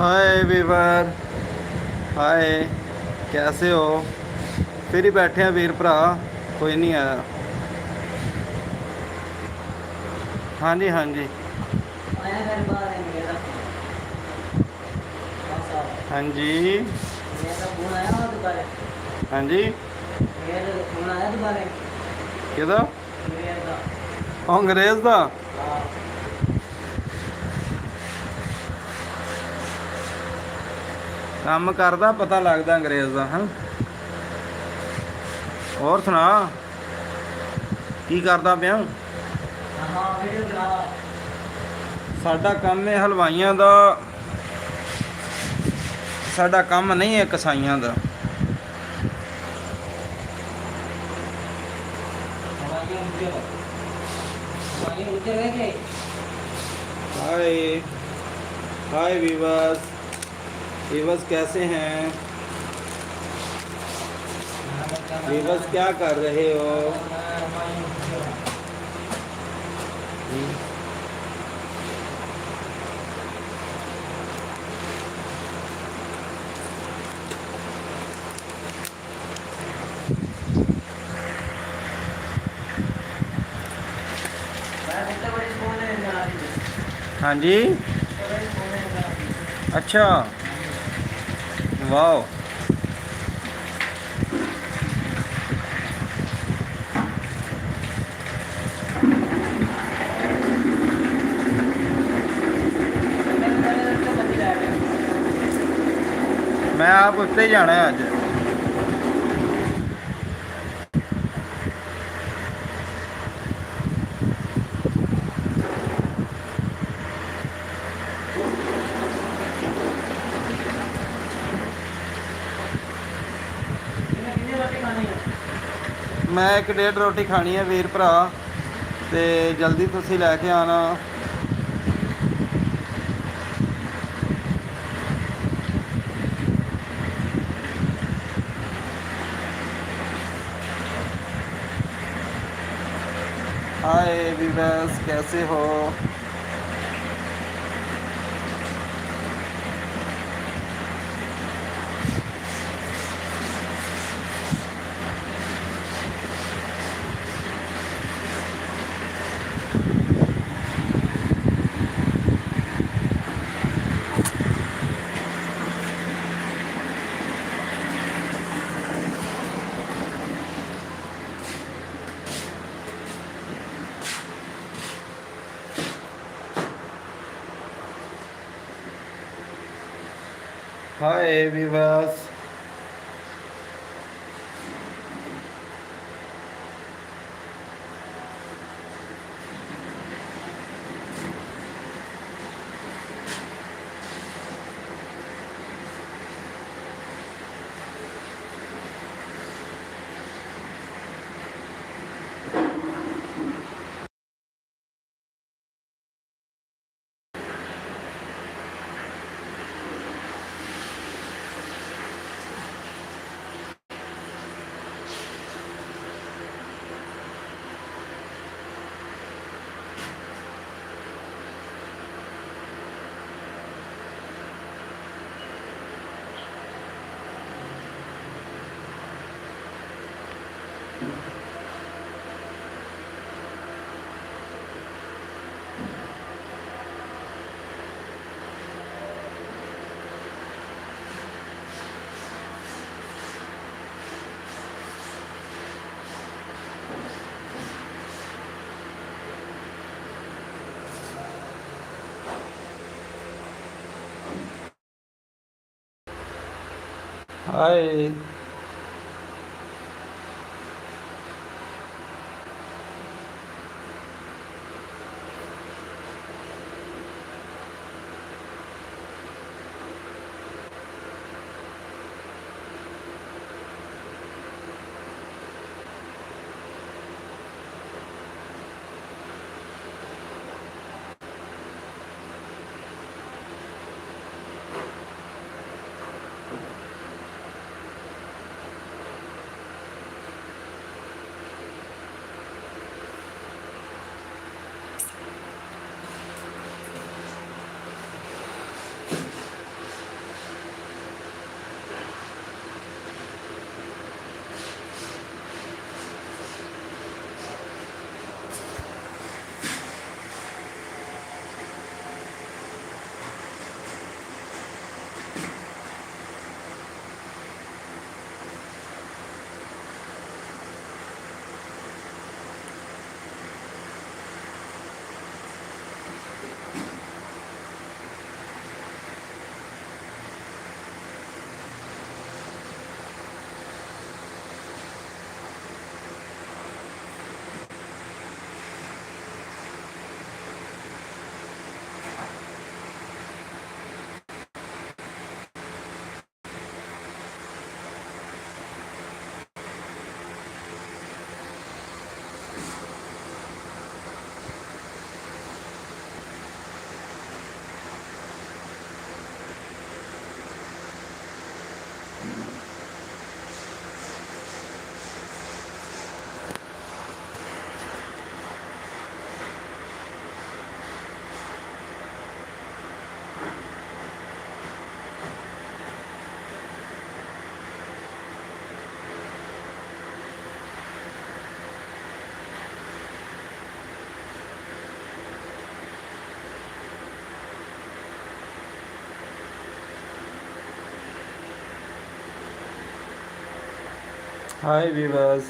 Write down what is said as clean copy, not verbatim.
हाय Weaver. हाय। कैसे हो? फिर ही बैठे हैं वीर भरा। कोई नहीं आया। हाँ जी, हाँ जी। आया घर बाहर है मेरा। हाँ साहब। हाँ जी। मेरा फोन आया वहाँ दोबारा। हाँ जी। मेरा फोन आया दोबारा। किहदा? मेरा का। अंग्रेज़ दा? हाँ। ਕੰਮ ਕਰਦਾ ਪਤਾ ਲੱਗਦਾ ਅੰਗਰੇਜ਼ ਦਾ। ਹਾਂ, ਹੋਰ ਸੁਣਾ, ਕੀ ਕਰਦਾ ਪਿਆ? हाँ वीडियो बना। ਸਾਡਾ ਕੰਮ ਹੈ ਹਲਵਾਈਆਂ ਦਾ। ਸਾਡਾ ਕੰਮ ਨਹੀਂ ਹੈ ਕਸਾਈਆਂ ਦਾ। हमारी उधर है क्या? हाय। हाय वीवर्स। वीवर्स कैसे हैं? वीवर्स क्या कर रहे हो? हम्म, हाँ जी। अच्छा। वाह। मैं आप उत्ते ही जाना है अज। मैं एक डेढ़ रोटी खानी है वीर भरा, ते जल्दी तुसी लैके आना। हाय वीवर्स, कैसे हो? हाय वीवर्स। हाय। हाय वीवर्स,